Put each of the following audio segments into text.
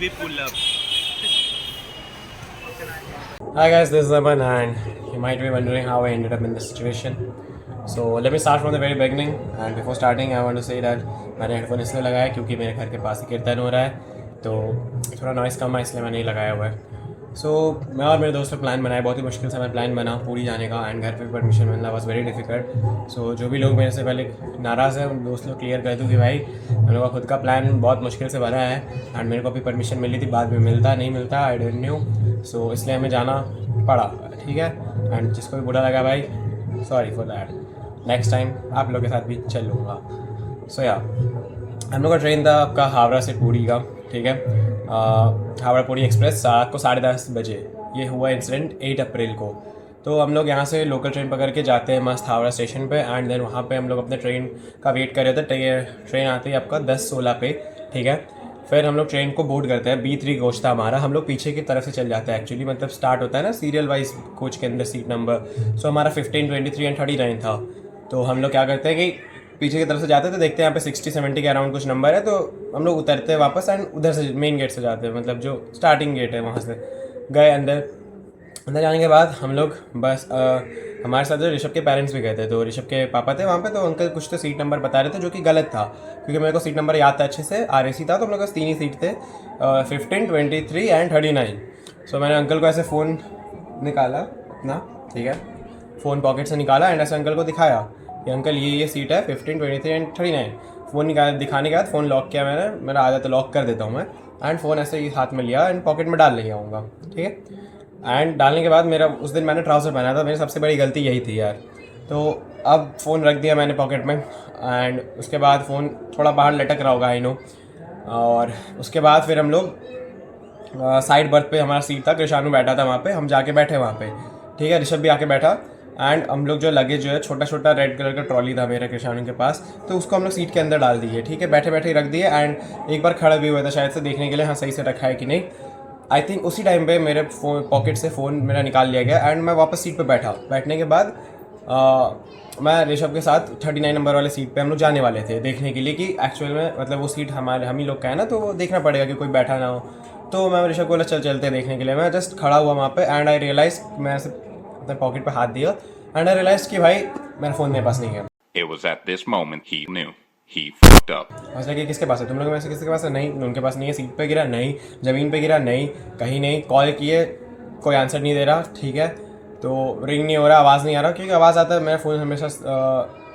we pull up. Hi guys, this is Aman and you might be wondering how I ended up in this situation. So let me start from the very beginning and before starting I want to say that मैंने headphone इसलिए लगाया क्योंकि मेरे घर के पास ही कीर्तन हो रहा है तो थोड़ा नॉइज़ कम है इसलिए मैंने लगाया हुआ है. सो मैं और मेरे दोस्त ने प्लान बनाया, बहुत ही मुश्किल से मैं प्लान बना पूरी जाने का एंड घर पे भी परमिशन मिलना वॉज वेरी डिफिकल्ट. सो जो भी लोग मेरे से पहले नाराज़ है उन दोस्त लोग क्लियर कर दूँ कि भाई हम लोग का खुद का प्लान बहुत मुश्किल से बना है एंड मेरे को भी परमिशन मिली थी, बाद में मिलता नहीं मिलता आई डोंट न्यू. सो इसलिए हमें जाना पड़ा, ठीक है. एंड जिसको भी बुरा लगा भाई sorry for that, next time आप लोग के साथ भी चल लूँगा. सो या हम लोग का ट्रेन था आपका हावड़ा से पूरी का, ठीक है. हावड़ा पूरी एक्सप्रेस रात को 10:30 बजे. ये हुआ इंसिडेंट 8 अप्रैल को. तो हम लोग यहाँ से लोकल ट्रेन पकड़ के जाते हैं मस्त हावड़ा स्टेशन पे एंड देन वहाँ पे हम लोग अपने ट्रेन का वेट कर रहे थे. ट्रेन आती है आपका 10:16 पे, ठीक है. फिर हम लोग ट्रेन को बोर्ड करते हैं. B3 कोच था हमारा, हम लोग पीछे की तरफ से चल जाते हैं एक्चुअली, मतलब स्टार्ट होता है ना सीरियल वाइज कोच के अंदर सीट नंबर. सो हमारा 15, 23 एंड 39 था. तो हम लोग क्या करते हैं कि पीछे की तरफ से जाते थे, देखते हैं यहाँ पे 60-70 के अराउंड कुछ नंबर है, तो हम लोग उतरते हैं वापस एंड उधर से मेन गेट से जाते हैं, मतलब जो स्टार्टिंग गेट है वहाँ से गए. अंदर जाने के बाद हम लोग बस हमारे साथ जो ऋषभ के पेरेंट्स भी गए थे, तो ऋषभ के पापा थे वहाँ पे, तो अंकल कुछ तो सीट नंबर बता रहे थे जो कि गलत था क्योंकि मेरे को सीट नंबर याद था अच्छे से, RAC था. तो हम लोग बस 3 ही सीट थे, 15, 23 एंड 39. सो मैंने अंकल को ऐसे फ़ोन निकाला अपना, ठीक है, फ़ोन पॉकेट से निकाला एंड ऐसे अंकल को दिखाया कि अंकल ये सीट है 15, 23 एंड 39. फ़ोन दिखाने के बाद फ़ोन लॉक किया मैंने, मेरा आदत है लॉक कर देता हूँ मैं, एंड फ़ोन ऐसे ही हाथ में लिया एंड पॉकेट में डाल ले आऊँगा, ठीक है. एंड डालने के बाद मेरा उस दिन मैंने ट्राउज़र पहना था, मेरी सबसे बड़ी गलती यही थी यार. तो अब फ़ोन रख दिया मैंने पॉकेट में एंड उसके बाद फ़ोन थोड़ा बाहर लटक रहा होगा आई नो. और उसके बाद फिर हम लोग साइड बर्थ पे हमारा सीट था, कृषाणु बैठा था वहाँ पे, हम जाके बैठे वहाँ पे, ठीक है. ऋषभ भी आके बैठा एंड हम लोग जो लगेज जो है छोटा छोटा रेड कलर का ट्रॉली था मेरे कृषाणु के पास, तो उसको हम लोग सीट के अंदर डाल दिए, ठीक है. बैठे बैठे रख दिए एंड एक बार खड़ा भी हुआ था शायद से देखने के लिए हाँ सही से रखा है कि नहीं. आई थिंक उसी टाइम पे मेरे पॉकेट से फ़ोन मेरा निकाल लिया गया एंड मैं वापस सीट पे बैठा. बैठने के बाद मैं ऋषभ के साथ 39 नंबर वाले सीट पे हम लोग जाने वाले थे देखने के लिए कि एक्चुअल में मतलब वो सीट हम ही लोग का है ना, तो वो देखना पड़ेगा कि कोई बैठा ना हो. तो मैं ऋषभ को बोला चलते हैं देखने के लिए. मैं जस्ट खड़ा हुआ वहाँ पे एंड आई रियलाइज़, मैं ऐसे अपने पॉकेट पे हाथ दिया एंड आई रियलाइज़ कि भाई मेरा फ़ोन मेरे पास नहीं है. It was at this moment he knew he fucked up. अच्छा कि किसके पास है, तुम लोगों में से किसके पास है? नहीं, उनके पास नहीं है. सीट पे गिरा नहीं, ज़मीन पे गिरा नहीं, कहीं नहीं. कॉल किए कोई आंसर नहीं दे रहा, ठीक है. तो रिंग नहीं हो रहा, आवाज़ नहीं आ रहा, क्योंकि आवाज़ आता है मेरा फ़ोन हमेशा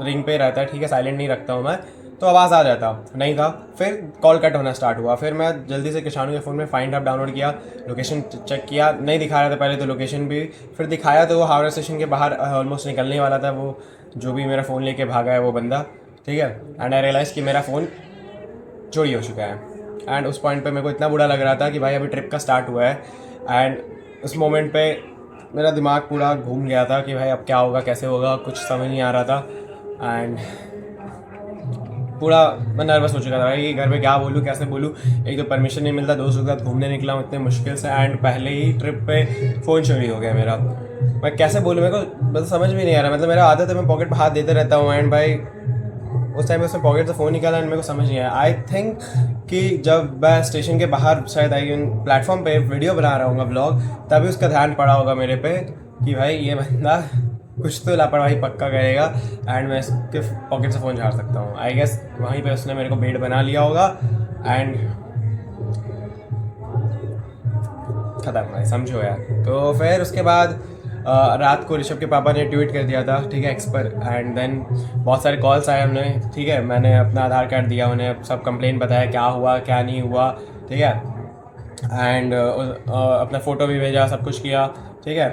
रिंग पे रहता है, ठीक है, साइलेंट नहीं रखता हूँ मैं, तो आवाज़ आ जाता नहीं था. फिर कॉल कट होना स्टार्ट हुआ. फिर मैं जल्दी से कृषाणु के फ़ोन में फाइंड ऐप डाउनलोड किया, लोकेशन चेक किया, नहीं दिखा रहा था पहले तो लोकेशन भी, फिर दिखाया तो वो हावड़ा स्टेशन के बाहर ऑलमोस्ट निकलने वाला था, वो जो भी मेरा फ़ोन लेके भागा है वो बंदा, ठीक है. एंड आई रियलाइज़ कि मेरा फ़ोन चोरी हो चुका है. एंड उस पॉइंट पे मेरे को इतना बुरा लग रहा था कि भाई अभी ट्रिप का स्टार्ट हुआ है एंड उस मोमेंट पे मेरा दिमाग पूरा घूम गया था कि भाई अब क्या होगा, कैसे होगा, कुछ समझ नहीं आ रहा था. एंड पूरा मैं नर्वस हो चुका था भाई, घर में क्या बोलूँ, कैसे बोलूँ. एक तो परमिशन नहीं मिलता, दोस्तों के साथ घूमने निकला हूँ इतने मुश्किल से एंड पहले ही ट्रिप पे फ़ोन चोरी हो गया मेरा. मैं कैसे बोलूँ, मेरे को मतलब समझ भी नहीं आ रहा. मतलब मेरा आदत है मैं पॉकेट में हाथ देते रहता हूँ एंड भाई उस टाइम में उसने पॉकेट से फ़ोन निकाला एंड मेरे को समझ नहीं आया. आई थिंक कि जब मैं स्टेशन के बाहर शायद प्लेटफॉर्म पे वीडियो बना रहा हूँ ब्लॉग, तभी उसका ध्यान पड़ा होगा मेरे पे कि भाई ये बंदा कुछ तो लापरवाही पक्का करेगा एंड मैं इसके पॉकेट से फ़ोन झाड़ सकता हूँ. आई गेस वहीं पे उसने मेरे को बेट बना लिया होगा एंड ख़त्म भाई, समझो यार. तो फिर उसके बाद रात को ऋषभ के पापा ने ट्वीट कर दिया था, ठीक है, एक्स पर. एंड देन बहुत सारे कॉल्स आए हमने, ठीक है. मैंने अपना आधार कार्ड दिया, उन्हें सब कंप्लेन बताया क्या हुआ क्या नहीं हुआ, ठीक है. एंड अपना फ़ोटो भी भेजा, सब कुछ किया, ठीक है.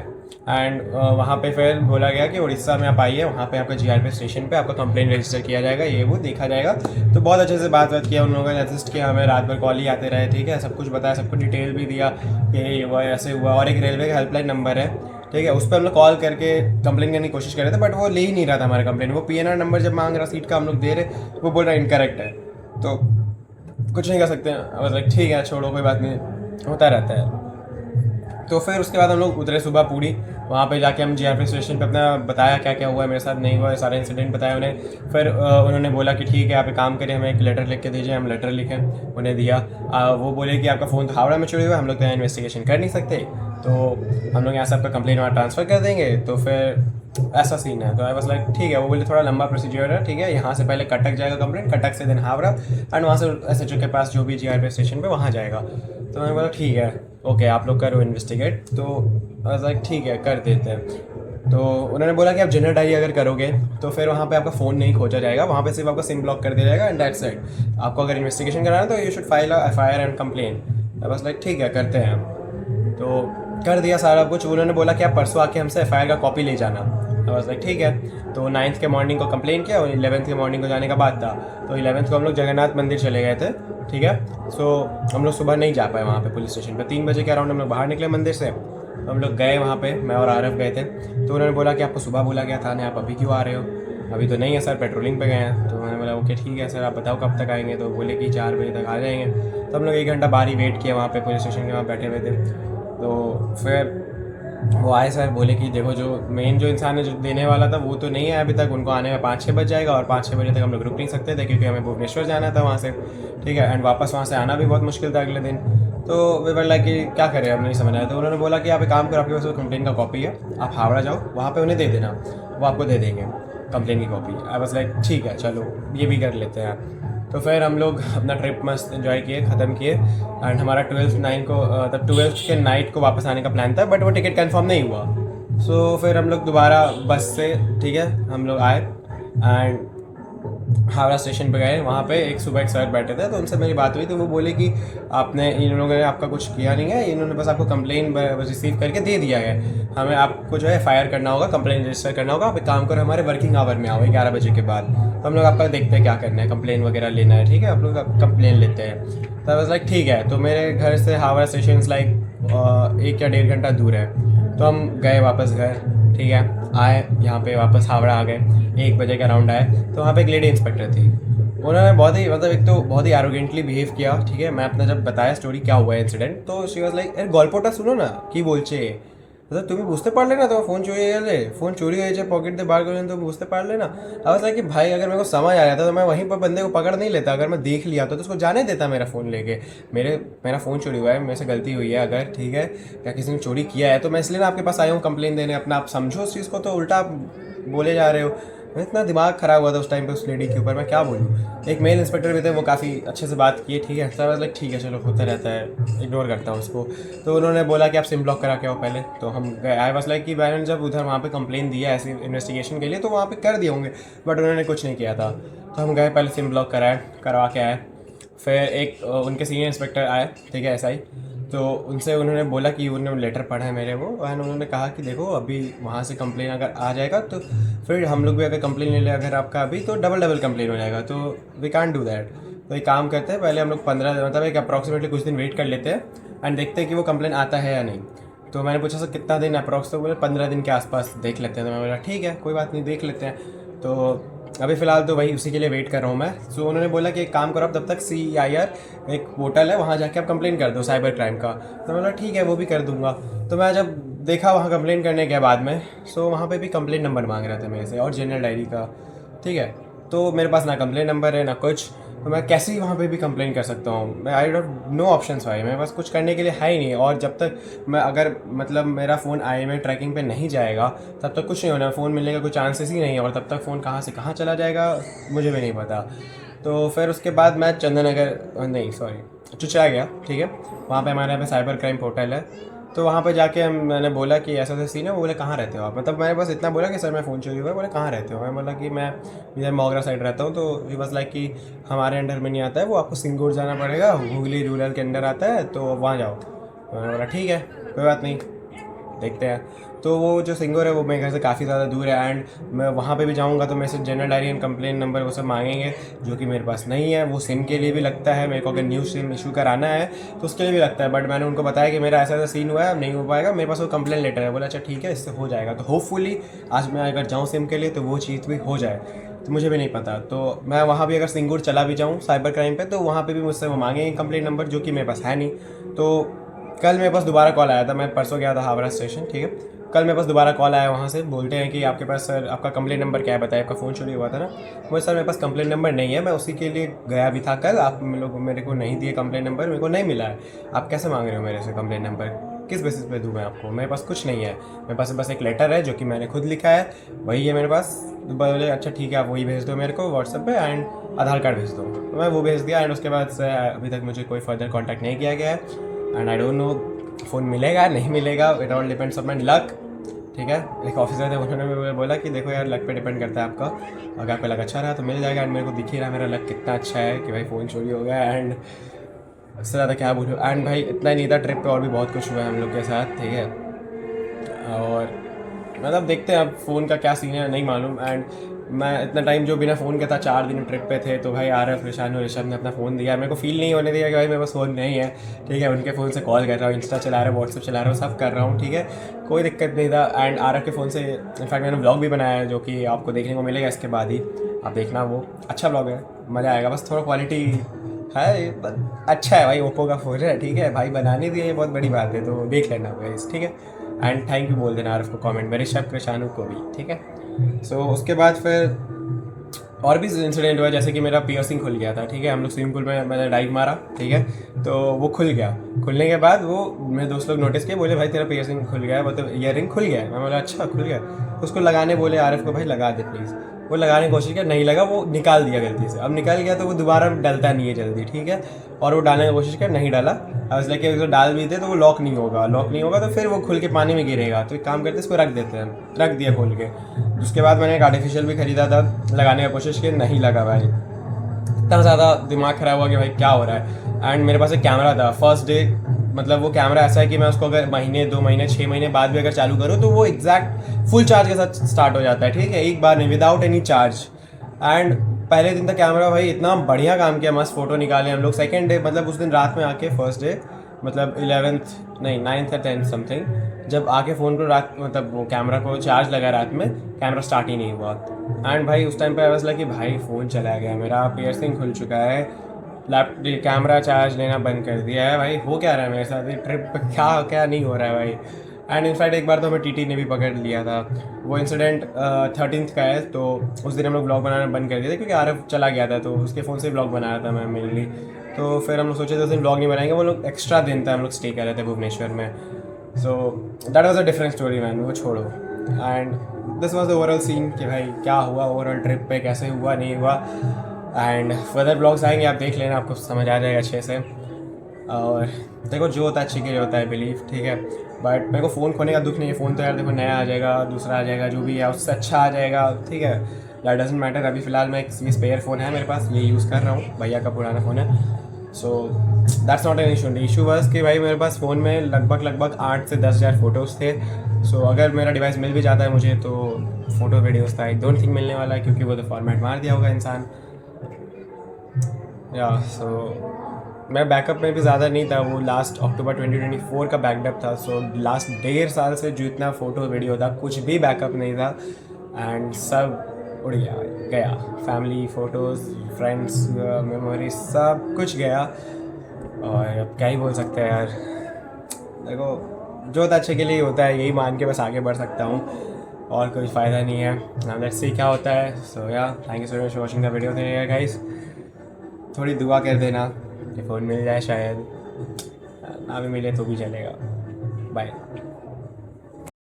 एंड वहाँ पे फिर बोला गया कि उड़ीसा में आप आइए, वहाँ पे आपका GRP स्टेशन पे आपका कंप्लेंट रजिस्टर किया जाएगा, ये वो देखा जाएगा. तो बहुत अच्छे से बात किया उन लोगों ने, असिस्ट किया हमें, रात भर कॉल ही आते रहे, ठीक है. सब कुछ बताया, सबको डिटेल भी दिया कि ये हुआ ऐसे हुआ. और एक रेलवे का हेल्पलाइन नंबर है, ठीक है, उस पर हम लोग कॉल करके कंप्लेन करने की कोशिश कर रहे थे बट वो ले ही नहीं रहा था हमारा कंप्लेन. वो PNR नंबर जब मांग रहा सीट का हम लोग दे रहे, वो बोल रहा इनकरेक्ट है. तो कुछ नहीं कर सकते. बस लाइक ठीक है छोड़ो, कोई बात नहीं, होता रहता है. तो फिर उसके बाद हम लोग उतरे सुबह पूरी, वहाँ पे जाके हम जीआरपी स्टेशन पे अपना बताया क्या क्या हुआ है मेरे साथ, नहीं हुआ है, सारा इंसिडेंट बताया उन्हें। फिर उन्होंने बोला कि ठीक है आप एक काम करें, हमें एक लेटर लिख के दीजिए। हम लेटर लिखें, उन्हें दिया। वो बोले कि आपका फ़ोन तो हावड़ा में चोरी हुआ है, हम लोग तो यहाँ इन्वेस्टिगेशन कर नहीं सकते, तो हम लोग यहाँ से आपका कंप्लेन वहाँ ट्रांसफ़र कर देंगे। तो फिर ऐसा सीन है। तो आई वाज लाइक ठीक है। वो बोले थोड़ा लंबा प्रोसीजर है, ठीक है, यहाँ से पहले कटक जाएगा कंप्लेंट, कटक से दिन हावड़ा, एंड वहाँ से एसएचओ के पास जो भी जीआरपी स्टेशन पे वहाँ जाएगा। तो मैंने बोला ठीक है, ओके आप लोग करो इन्वेस्टिगेट। तो आई वाज लाइक ठीक है कर देते हैं। तो उन्होंने बोला कि आप जनरल डायरी अगर करोगे तो फिर वहाँ पे आपका फ़ोन नहीं खोजा जाएगा, वहाँ पे सिर्फ आपका सिम ब्लॉक कर दिया जाएगा, एंड दैट्स इट। आपको अगर इन्वेस्टिगेशन कराना है तो you should file FIR and complain. I was like ठीक है करते हैं। तो कर दिया सारा कुछ। उन्होंने बोला कि आप परसों आके हमसे एफआईआर का कॉपी ले जाना। आई वाज लाइक ठीक है। तो 9th के मॉर्निंग को कंप्लेन किया और 11th के मॉर्निंग को जाने का बात था। तो 11th को हम लोग जगन्नाथ मंदिर चले गए थे, ठीक है। सो हम लोग सुबह नहीं जा पाए वहाँ पे पुलिस स्टेशन पे। 3 बजे के अराउंड हम लोग बाहर निकले मंदिर से। तो हम लोग गए वहाँ पे, मैं और आरफ गए थे। तो उन्होंने बोला कि आपको सुबह बोला गया था ना, आप अभी क्यों आ रहे हो? अभी तो नहीं है सर, पेट्रोलिंग पे गए हैं। तो मैंने बोला ओके ठीक है सर, आप बताओ कब तक आएंगे? तो बोले कि 4 बजे तक आ जाएंगे। तो हम लोग 1 घंटा बाहर ही वेट किया वहाँ पे पुलिस स्टेशन के वहाँ बैठे हुए थे। तो फिर वो आए सर, बोले कि देखो जो मेन जो इंसान है जो देने वाला था वो तो नहीं है अभी तक, उनको आने में 5-6 बज जाएगा, और 5-6 बजे तक हम लोग रुक नहीं सकते थे क्योंकि हमें भुवनेश्वर जाना था वहाँ से, ठीक है। एंड वापस वहाँ से आना भी बहुत मुश्किल था अगले दिन। तो वे वर लाइक कि क्या करें, हम नहीं समझ आया। तो उन्होंने बोला कि आप एक काम करो, आपके पास वो कंप्लेन का कॉपी है, आप हावड़ा जाओ, वहाँ पे उन्हें दे देना, वो आपको दे देंगे कंप्लेन की कॉपी। आई वाज लाइक ठीक है चलो ये भी कर लेते हैं। तो फिर हम लोग अपना ट्रिप मस्त इन्जॉय किए, ख़त्म किए। एंड हमारा 12th के नाइट को वापस आने का प्लान था, बट वो टिकट कंफर्म नहीं हुआ। सो फिर हम लोग दोबारा बस से, ठीक है, हम लोग आए एंड हावड़ा स्टेशन पे गए। वहाँ पे सुबह एक सर बैठे थे, तो उनसे मेरी बात हुई। तो वो बोले कि आपने, इन लोगों ने आपका कुछ किया नहीं है, इन्होंने बस आपको कंप्लेन रिसीव करके दे दिया है, हमें आपको जो है एफआईआर करना होगा, कंप्लेन रजिस्टर करना होगा। आप एक काम करो, हमारे वर्किंग आवर में आओ 11 बजे के बाद, तो हम लोग आपका देखते हैं क्या करना है, कंप्लेन वगैरह लेना है, ठीक है, आप लोग कंप्लेन लेते हैं। तो आई वाज लाइक ठीक है। तो मेरे घर से हावड़ा स्टेशन लाइक 1 या 1.5 घंटा दूर है। तो हम गए वापस घर, ठीक है, आए यहाँ पे वापस हावड़ा आ गए, 1 बजे के अराउंड आए। तो वहाँ पे एक लेडी इंस्पेक्टर थी, उन्होंने बहुत ही मतलब एक तो बहुत ही एरोगेंटली बिहेव किया, ठीक है। मैं अपना जब बताया स्टोरी क्या हुआ है इंसिडेंट, तो शी वाज लाइक, गल्पटा শুনো না কি বলছে, मतलब তুমি বুঝতে পারলে না, তোমার फ़ोन चोरी হয়ে গেলে, फ़ोन चोरी হয়েছে पॉकेट से बाहर कर तो बुझते पारले ना। आई वाज लाइक कि भाई अगर मेरे को समझ आ जाता तो मैं वहीं पर बंदे को पकड़ नहीं लेता, अगर मैं देख लिया तो उसको जाने देता मेरा फ़ोन लेके। मेरा फ़ोन चोरी हुआ है, मेरे से गलती हुई है अगर, ठीक है, या किसी ने चोरी किया है तो मैं इसलिए ना आपके पास आया हूँ कंप्लेन देने, अपना आप समझो उस चीज़ को, तो उल्टा आप बोले जा रहे हो। मैं इतना दिमाग ख़राब हुआ था उस टाइम पे उस लेडी के ऊपर, मैं क्या बोलूँ। एक मेल इंस्पेक्टर भी थे, वो काफ़ी अच्छे से बात किए, ठीक है। तो लाइक ठीक है चलो होता रहता है, इग्नोर करता हूँ उसको। तो उन्होंने बोला कि आप सिम ब्लॉक करा के आओ पहले। तो हम गए। आई वाज लाइक कि मैंने जब उधर वहाँ पे कंप्लेन दिया ऐसे इन्वेस्टिगेशन के लिए तो वहाँ पे कर दिए होंगे, बट उन्होंने कुछ नहीं किया था। तो हम गए, पहले सिम ब्लॉक करवा के आए। फिर एक उनके सीनियर इंस्पेक्टर आए, ठीक है, एसआई। तो उनसे उन्होंने बोला कि उन्होंने लेटर पढ़ा है मेरे वो, एंड उन्होंने कहा कि देखो अभी वहाँ से कंप्लेन अगर आ जाएगा तो फिर हम लोग भी अगर कंप्लेन ले लें अगर आपका अभी, तो डबल कंप्लेन हो जाएगा, तो वी कांट डू दैट। तो एक काम करते हैं, पहले हम लोग 15 मतलब एक अप्रॉक्सीमेटली कुछ दिन वेट कर लेते हैं एंड देखते हैं कि वो कंप्लेन आता है या नहीं। तो मैंने पूछा सर कितना दिन अप्रॉक्स, तो बोले 15 दिन के आसपास देख लेते हैं। तो मैं बोला ठीक है कोई बात नहीं, देख लेते हैं। तो अभी फ़िलहाल तो वही उसी के लिए वेट कर रहा हूँ मैं। सो उन्होंने बोला कि एक काम करो आप तब तक CIR एक पोर्टल है, वहाँ जाके आप कंप्लेन कर दो साइबर क्राइम का। तो मैं बोला ठीक है वो भी कर दूँगा। तो मैं जब देखा वहाँ कंप्लेन करने के बाद में, सो वहाँ पे भी कंप्लेन नंबर मांग रहे थे मेरे से और जनरल डायरी का, ठीक है। तो मेरे पास ना कंप्लेन नंबर है ना कुछ, तो मैं कैसे ही वहाँ पे भी कंप्लेन कर सकता हूँ। मैं आई डोंट नो ऑप्शंस भाई, मेरे पास कुछ करने के लिए है ही नहीं। और जब तक मैं अगर मतलब मेरा फ़ोन IMEI ट्रैकिंग पे नहीं जाएगा तब तक कुछ नहीं होना, फ़ोन मिलने का कोई चांसेस ही नहीं है, और तब तक फ़ोन कहाँ से कहाँ चला जाएगा मुझे भी नहीं पता। तो फिर उसके बाद मैं चुचरा गया, ठीक है। वहाँ पे हमारे यहाँ पे साइबर क्राइम पोर्टल है। तो वहाँ पे जाके मैंने बोला कि ऐसा ऐसा सीन है। वो बोले कहाँ रहते हो आप, मतलब मैंने बस इतना बोला कि सर मैं फ़ोन चोरी हुआ है। बोले कहाँ रहते हो, मैं बोला कि मैं इधर मोगरा साइड रहता हूँ। तो ही वाज लाइक कि हमारे अंडर में नहीं आता है, वो आपको सिंगूर जाना पड़ेगा, हुगली रूरल के अंडर आता है, तो वहाँ जाओ। तो मैंने बोला ठीक है कोई बात नहीं, देखते हैं। तो वो जो सिंगूर है वो मेरे घर से काफ़ी ज़्यादा दूर है, एंड मैं वहाँ पे भी जाऊँगा तो मेरे से general diary and complain number वो सब मांगेंगे, जो कि मेरे पास नहीं है। वो सिम के लिए भी लगता है, मेरे को अगर न्यू सिम इशू कराना है तो उसके लिए भी लगता है, बट मैंने उनको बताया कि मेरा ऐसा ऐसा सीन हुआ है, अब नहीं हो पाएगा, मेरे पास वो कंप्लेन लेटर है। बोला अच्छा ठीक है इससे हो जाएगा। तो होपफुली आज मैं अगर जाऊँ सिम के लिए तो वो चीज़ भी हो जाए, तो मुझे भी नहीं पता। तो मैं वहाँ भी अगर सिंगूर चला भी जाऊँ साइबर क्राइम पे, तो वहाँ पे भी मुझसे वो मांगेंगे कंप्लेन नंबर, जो कि मेरे पास है नहीं। तो कल मेरे पास दोबारा कॉल आया था, मैं परसों गया था हावड़ा स्टेशन, ठीक है। कल मेरे पास दोबारा कॉल आया वहाँ से, बोलते हैं कि आपके पास सर आपका कंप्लेंट नंबर क्या है बताइए, आपका फ़ोन चोरी हुआ था ना। मुझे सर मेरे पास कंप्लेंट नंबर नहीं है, मैं उसी के लिए गया भी था कल, आप लोग मेरे को नहीं दिए कंप्लेंट नंबर, मेरे को नहीं मिला है। आप कैसे मांग रहे हो मेरे से कंप्लेंट नंबर, किस बेसिस पे दूँ मैं आपको? मेरे पास कुछ नहीं है, मेरे पास बस एक लेटर है जो कि मैंने खुद लिखा है, वही है मेरे पास। बोले अच्छा ठीक है, आप वही भेज दो मेरे को व्हाट्सएप पे, एंड आधार कार्ड भेज दो। तो मैं वो भेज दिया, एंड उसके बाद से अभी तक मुझे कोई फर्दर कॉन्टैक्ट नहीं किया गया है, and I don't know phone मिलेगा नहीं मिलेगा, it all depends on my luck, ठीक है। एक ऑफिसर थे, उन्होंने मुझे बोला कि देखो यार लक पे डिपेंड करता है आपका, अगर आपका लक अच्छा रहा तो मिल जाएगा, एंड मेरे को दिख ही रहा मेरा लक कितना अच्छा है कि भाई फ़ोन चोरी हो गया, एंड उससे ज़्यादा क्या बोलूँ। एंड भाई इतना ही नहीं था, ट्रिप पे और भी बहुत कुछ हुआ है हम लोग के साथ, ठीक है। और मतलब देखते हैं अब फ़ोन का क्या सीन है नहीं मालूम। एंड मैं इतना टाइम जो बिना फ़ोन के था, 4 दिन ट्रिप पे थे, तो भाई आरफ ऋषान और ऋषभ ने अपना फ़ोन दिया, मेरे को फील नहीं होने दिया कि भाई मेरे पास फ़ोन नहीं है, ठीक है। उनके फ़ोन से कॉल कर रहा हूँ, इंस्टा चला रहा हूँ, व्हाट्सअप चला रहा हूँ, सब कर रहा हूँ, ठीक है, कोई दिक्कत नहीं था। एंड आरफ के फ़ोन से इनफैक्ट मैंने व्लॉग भी बनाया है जो कि आपको देखने को मिलेगा इसके बाद ही, आप देखना, वो अच्छा व्लॉग है, मज़ा आएगा। बस थोड़ा क्वालिटी है अच्छा है भाई, ओप्पो का फ़ोन है, ठीक है भाई, बनाने दिए ये बहुत बड़ी बात है, तो देख लेना गाइस, ठीक है। एंड थैंक यू बोल देना आरफ को कमेंट में, ऋषभ कृषाणु को भी, ठीक है। सो उसके बाद फिर और भी इंसिडेंट हुआ, जैसे कि मेरा पियर्सिंग खुल गया था, ठीक है। हम लोग स्विमिंग पूल में मैंने डाइव मारा, ठीक है, तो वो खुल गया। खुलने के बाद वो मेरे दोस्त लोग नोटिस किए, बोले भाई तेरा पियर्सिंग खुल गया है, मतलब ईयर रिंग खुल गया है। मैं बोला अच्छा खुल गया, उसको लगाने बोले आरिफ को, भाई लगा दे प्लीज़। वो लगाने की कोशिश किया, नहीं लगा, वो निकाल दिया गलती से। अब निकल गया तो वो दोबारा डलता नहीं है जल्दी, ठीक है। और वो डालने की कोशिश किया, नहीं डाला। अब इसलिए कि अगर डाल भी दे तो वो लॉक नहीं होगा, लॉक नहीं होगा तो फिर वो खुल के पानी में गिरेगा। तो एक काम करते इसको रख देते हैं, रख दिया खोल के। उसके बाद मैंने एक आर्टिफिशियल भी ख़रीदा था, लगाने की कोशिश की, नहीं लगा भाई। इतना ज़्यादा दिमाग ख़राब हुआ कि भाई क्या हो रहा है। एंड मेरे पास एक कैमरा था, फर्स्ट डे, मतलब वो कैमरा ऐसा है कि मैं उसको अगर महीने 2 महीने 6 महीने बाद भी अगर चालू करूँ तो वो एग्जैक्ट फुल चार्ज के साथ स्टार्ट हो जाता है, ठीक है, एक बार नहीं, विदाउट एनी चार्ज। एंड पहले दिन तक कैमरा भाई इतना बढ़िया काम किया, मस्त फ़ोटो निकाले हम लोग। सेकेंड डे, मतलब उस दिन रात में आके, फर्स्ट डे मतलब 11th नहीं 9th या 10th समथिंग, जब आके फ़ोन को रात, मतलब वो कैमरा को चार्ज लगा रात में, कैमरा स्टार्ट ही नहीं हुआ। एंड भाई उस टाइम पे आई लगा कि भाई फ़ोन चला गया मेरा, पियर्सिंग खुल चुका है, लैपटॉप कैमरा चार्ज लेना बंद कर दिया है, भाई हो क्या रहा है मेरे साथ, ये ट्रिप पे क्या क्या नहीं हो रहा है भाई। एंड इनफैक्ट एक बार तो हमें टीटी ने भी पकड़ लिया था। वो इंसिडेंट 13th का है, तो उस दिन हम लोग ब्लॉग बनाना बंद कर दिए थे क्योंकि आरफ चला गया था, तो उसके फ़ोन से ब्लॉग बनाया था मैं मेनली। तो फिर हम लोग सोचे थे उस दिन ब्लॉग नहीं बनाएंगे, वो लोग एक्स्ट्रा दिन था, हम लोग स्टे कर रहे थे भुवनेश्वर में। So that was a different story man, वो छोड़ो। And this was the overall scene कि भाई क्या हुआ ओवरऑल ट्रिप पे, कैसे हुआ नहीं हुआ। एंड फर्दर ब्लॉग्स आएंगे, आप देख लेना, आपको समझ आ जाएगा अच्छे से। और देखो जो होता है अच्छे के लिए होता है, बिलीव, ठीक है। बट मेरे को फ़ोन खोने का दुख नहीं है, फ़ोन तो यार देखो नया आ जाएगा, दूसरा आ जाएगा, जो भी है उससे अच्छा आ जाएगा, ठीक है, दैट डजंट मैटर। अभी फ़िलहाल मैं ये स्पेयर फ़ोन है मेरे पास, ये यूज़ कर रहा हूँ, भैया का पुराना फ़ोन है। So that's not an issue. Issue बस कि भाई मेरे पास फ़ोन में लगभग 8 से 10 हज़ार फ़ोटोज़ थे। सो अगर मेरा डिवाइस मिल भी जाता है मुझे, तो फ़ोटो वीडियोज़ का आई डोंट थिंक मिलने वाला है, क्योंकि वो तो फॉर्मेट मार दिया होगा इंसान। या सो मेरा बैकअप में भी ज़्यादा नहीं था, वो लास्ट अक्टूबर 2024 का बैकअप था। सो लास्ट 1.5 साल से जो इतना फ़ोटो वीडियो था, कुछ भी बैकअप नहीं था, एंड सब उड़ गया। फैमिली फ़ोटोज़, फ्रेंड्स, मेमोरीज, सब कुछ गया। और अब क्या ही बोल सकते हैं यार, देखो जो होता है अच्छे के लिए होता है, यही मान के बस आगे बढ़ सकता हूँ, और कोई फ़ायदा नहीं है। नाउ लेट्स सी क्या होता है। सो या thank you so much for watching the video guys. थोड़ी दुआ कर देना कि फ़ोन मिल जाए, शायद ना भी मिले तो भी चलेगा। बाय।